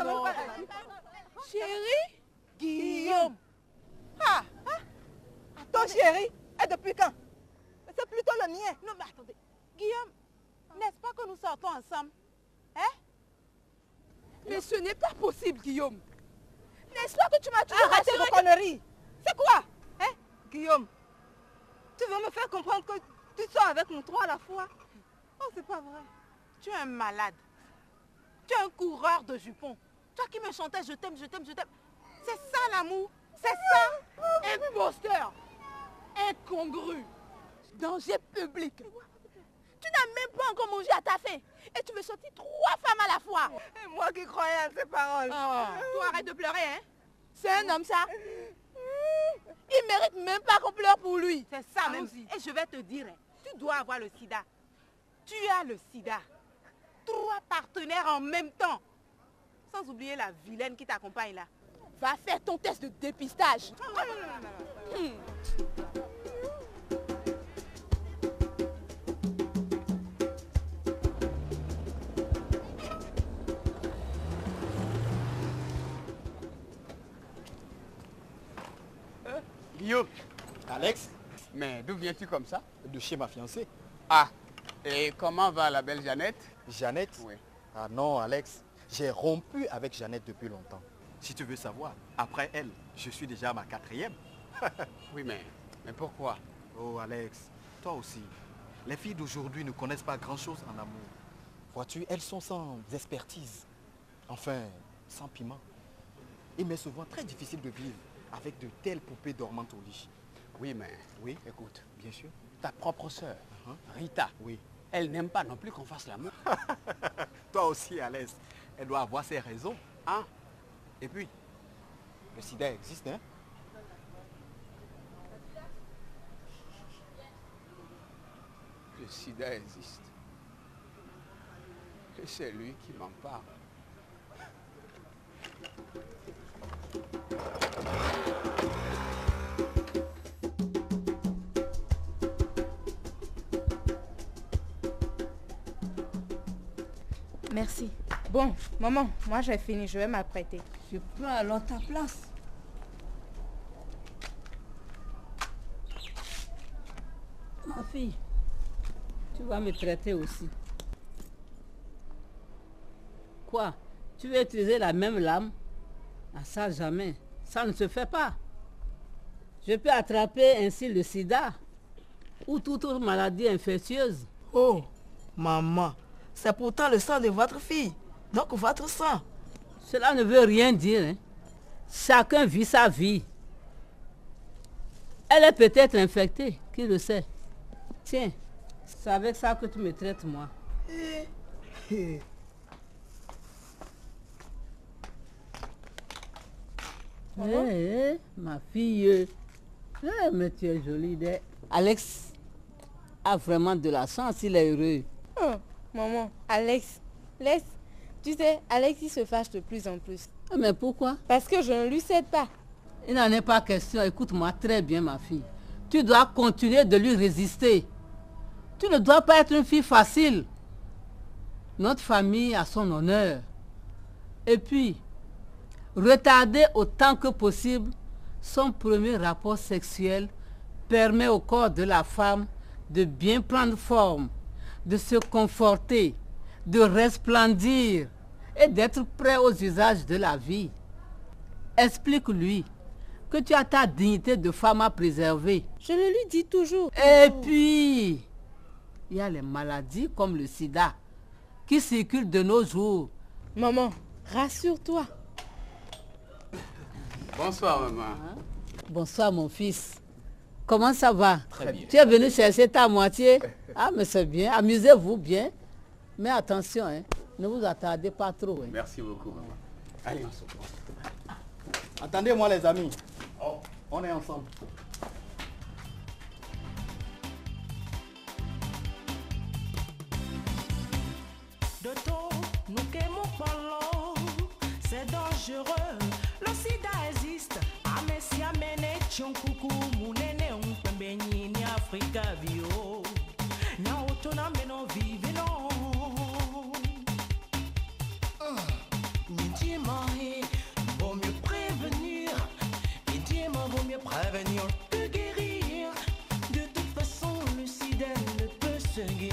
Non. Chérie? Guillaume. Ah, ton chéri est depuis quand? C'est plutôt le mien. Non mais attendez. Guillaume, n'est-ce pas que nous sortons ensemble? Hein? Mais ce n'est pas possible, Guillaume. N'est-ce pas que tu m'as toujours Arrêtez vos conneries. C'est quoi? Hein, Guillaume, tu veux me faire comprendre que tu sors avec nous trois à la fois? Oh, c'est pas vrai. Tu es un malade. Tu es un coureur de jupons. Toi qui me chantais je t'aime, je t'aime, je t'aime. C'est ça l'amour. C'est ça. Imposteur. Incongru. Danger public. Tu n'as même pas encore mangé à ta faim. Et tu veux sortir 3 femmes à la fois. Et moi qui croyais à ces paroles. Toi arrête de pleurer, hein. C'est un homme ça. Il mérite même pas qu'on pleure pour lui. C'est ça même. Aussi. Et je vais te dire, hein, tu dois avoir le sida. Tu as le sida. 3 partenaires en même temps. Sans oublier la vilaine qui t'accompagne là. Va faire ton test de dépistage. Guillaume, Alex, mais d'où viens-tu comme ça? de chez ma fiancée. Ah, et comment va la belle Jeannette? Jeannette? Oui. Ah non, Alex, j'ai rompu avec Jeannette depuis longtemps. Si tu veux savoir, après elle, je suis déjà à ma 4e. Oui, mais pourquoi? Oh Alex, toi aussi. Les filles d'aujourd'hui ne connaissent pas grand-chose en amour. Vois-tu, elles sont sans expertise. Enfin, sans piment. Il m'est souvent très difficile de vivre avec de telles poupées dormantes au lit. Oui, mais Oui, écoute, bien sûr. ta propre sœur, Rita, Oui. elle n'aime pas non plus qu'on fasse l'amour. Toi aussi, Alex, elle doit avoir ses raisons. Ah, Et puis, le sida existe, hein? le sida existe. Et c'est lui qui m'en parle. Merci. Bon, maman, moi j'ai fini, je vais m'apprêter. Je prends alors ta place. Ma fille, tu vas me traiter aussi. Quoi? Tu veux utiliser la même lame? Ah, ça jamais. Ça ne se fait pas. Je peux attraper ainsi le sida ou toute autre maladie infectieuse. Oh, maman, c'est pourtant le sang de votre fille. Donc votre sang. Cela ne veut rien dire, hein. Chacun vit sa vie. Elle est peut-être infectée, qui le sait. Tiens, c'est avec ça que tu me traites, moi. Ma fille. Mais tu es jolie. Alex a vraiment de la chance, il est heureux. Oh, maman, Alex, laisse. Tu sais, Alex, il se fâche de plus en plus. Mais pourquoi? Parce que je ne lui cède pas. Il n'en est pas question. Écoute-moi très bien, ma fille. Tu dois continuer de lui résister. Tu ne dois pas être une fille facile. Notre famille a son honneur. Et puis, retarder autant que possible son premier rapport sexuel permet au corps de la femme de bien prendre forme, de se conforter, de resplendir et d'être prêt aux usages de la vie. Explique-lui que tu as ta dignité de femme à préserver. Je le lui dis toujours. Et puis, il y a les maladies comme le sida qui circulent de nos jours. Maman, rassure-toi. Bonsoir, maman. Bonsoir, mon fils. Comment ça va? Très bien. Tu es venu chercher ta moitié? Ah, mais c'est bien. Amusez-vous bien. Mais attention, hein, ne vous attardez pas trop. Hein. Merci beaucoup, maman. Allez, on se prend. Attendez-moi les amis. On est ensemble. De tôt, nous qu'aimons parlons, c'est dangereux. Le sida existe. Amesi amene chonkuku munene umpembenyi ni Afrika bio. Na otona meno vive non. Ninjima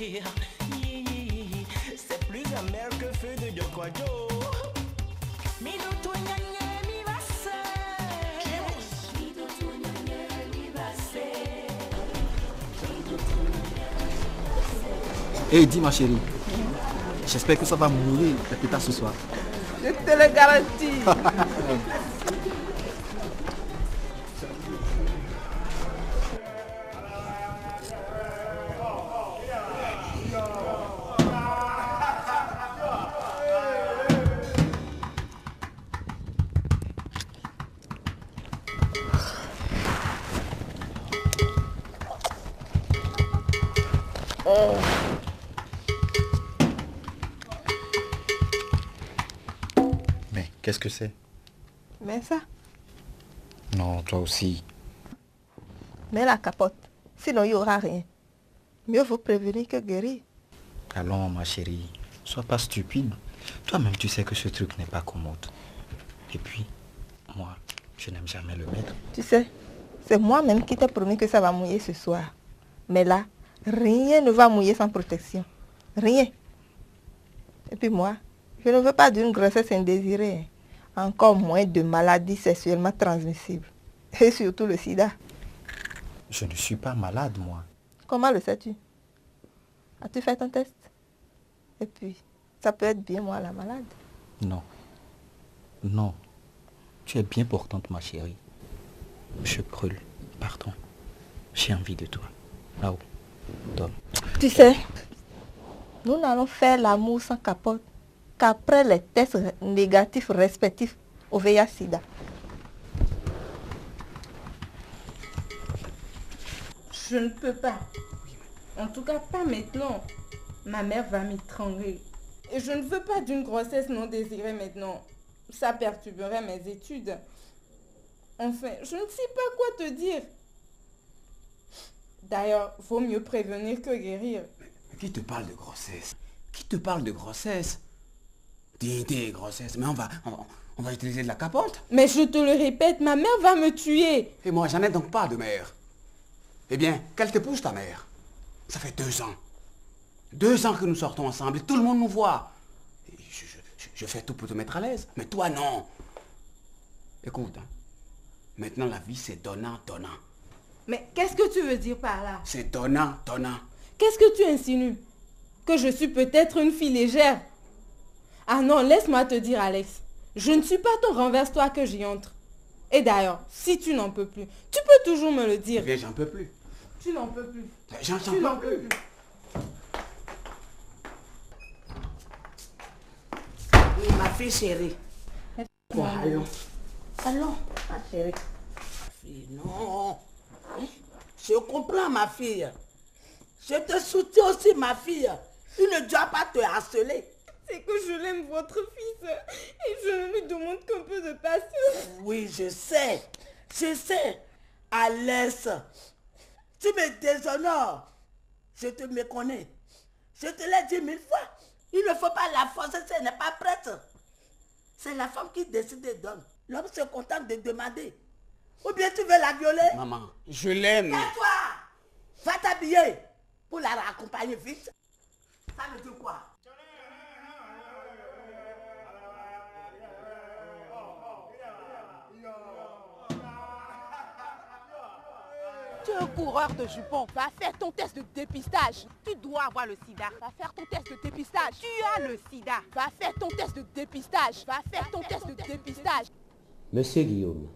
rire. C'est plus amer que feu de Djokojo. Minuto nyanye mi basse. Minuto nyanye mi basse. Hey, dis ma chérie, j'espère que ça va mourir quelque part ce soir. Je te le garantis. Mais qu'est-ce que c'est? Mais ça, Non, toi aussi. mets la capote. Sinon, il n'y aura rien. Mieux vaut prévenir que guérir. Allons, ma chérie, sois pas stupide. Toi-même, tu sais que ce truc n'est pas commode. Et puis, moi, je n'aime jamais le mettre. Tu sais, c'est moi-même qui t'ai promis que ça va mouiller ce soir. Mais là, rien ne va mouiller sans protection. Rien. Et puis moi, je ne veux pas d'une grossesse indésirée. Encore moins de maladies sexuellement transmissibles. Et surtout le sida. Je ne suis pas malade, moi. Comment le sais-tu? As-tu fait ton test? Et puis, ça peut être bien moi la malade. Non. Non. Tu es bien portante, ma chérie. Je brûle. Pardon. J'ai envie de toi. Là-haut. Dors. Tu sais, nous n'allons faire l'amour sans capote qu'après les tests négatifs respectifs au VIH-Sida. Je ne peux pas. En tout cas, pas maintenant. Ma mère va m'étrangler. Et je ne veux pas d'une grossesse non désirée maintenant. Ça perturberait mes études. Enfin, je ne sais pas quoi te dire. D'ailleurs, vaut mieux prévenir que guérir. Qui te parle de grossesse? Qui te parle de grossesse? Dis grossesse, mais on va utiliser de la capote. Mais je te le répète, ma mère va me tuer. Et moi, j'en ai donc pas de mère. Eh bien, qu'elle t'épouse ta mère. Ça fait 2 ans. 2 ans que nous sortons ensemble et tout le monde nous voit. Et je fais tout pour te mettre à l'aise. Mais toi, non. Écoute, hein, maintenant la vie c'est donnant-donnant. Mais qu'est-ce que tu veux dire par là? C'est donnant-donnant. Qu'est-ce que tu insinues? Que je suis peut-être une fille légère? Ah non, laisse-moi te dire, Alex. Je ne suis pas ton renverse-toi que j'y entre. Et d'ailleurs, si tu n'en peux plus, tu peux toujours me le Eh dire. bien, j'en peux plus. Tu n'en peux plus. J'en Tu n'en peux peux plus. plus. Oui, ma fille chérie. Quoi, allons. Allons, ma chérie. Fille, non. Je comprends, ma fille. Je te soutiens aussi, ma fille. Tu ne dois pas te harceler. C'est que je l'aime, votre fils. Et je ne lui demande qu'un peu de patience. Oui, je sais. Je sais. Alès, tu me déshonores. Je te méconnais. Je te l'ai dit 1000 fois. Il ne faut pas la forcer si elle n'est pas prête. C'est la femme qui décide et donne. L'homme se contente de demander. Ou bien tu veux la violer? Maman, je l'aime. Tais-toi! Va t'habiller pour la raccompagner vite. Ça veut dire quoi? Tu es un coureur de jupons. Va faire ton test de dépistage. Tu dois avoir le sida. Va faire ton test de dépistage. Tu as le sida. Va faire ton test de dépistage. Va faire ton test de dépistage. Monsieur Guillaume,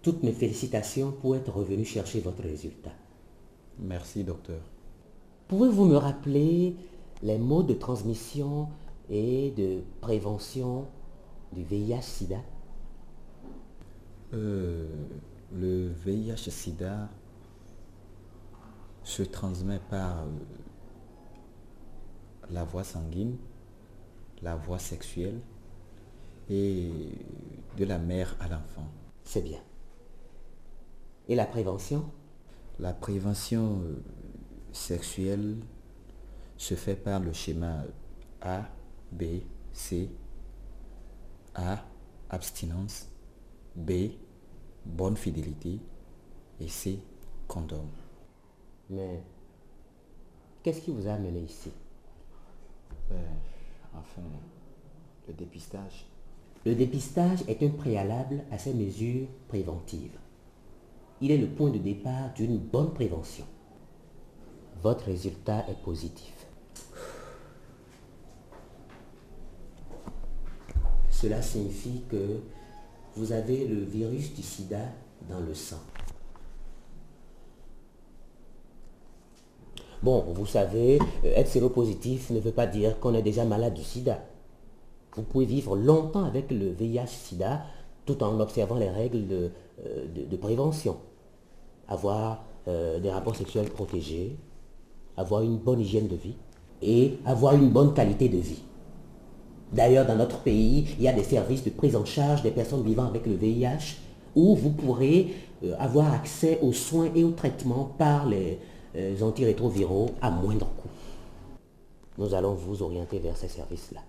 toutes mes félicitations pour être revenu chercher votre résultat. Merci, docteur. Pouvez-vous me rappeler les modes de transmission et de prévention du VIH-Sida? Le VIH-Sida se transmet par la voie sanguine, la voie sexuelle et de la mère à l'enfant. C'est bien. Et la prévention? La prévention sexuelle se fait par le schéma A, B, C. A, abstinence. B, bonne fidélité. Et C, condom. Mais Qu'est-ce qui vous a amené ici? Enfin, le dépistage. Le dépistage est un préalable à ces mesures préventives. Il est le point de départ d'une bonne prévention. Votre résultat est positif. Cela signifie que vous avez le virus du sida dans le sang. Bon, vous savez, être séropositif ne veut pas dire qu'on est déjà malade du sida. Vous pouvez vivre longtemps avec le VIH-Sida tout en observant les règles de prévention. Avoir des rapports sexuels protégés, avoir une bonne hygiène de vie et avoir une bonne qualité de vie. D'ailleurs, dans notre pays, il y a des services de prise en charge des personnes vivant avec le VIH où vous pourrez avoir accès aux soins et aux traitements par les antirétroviraux à moindre coût. Nous allons vous orienter vers ces services-là.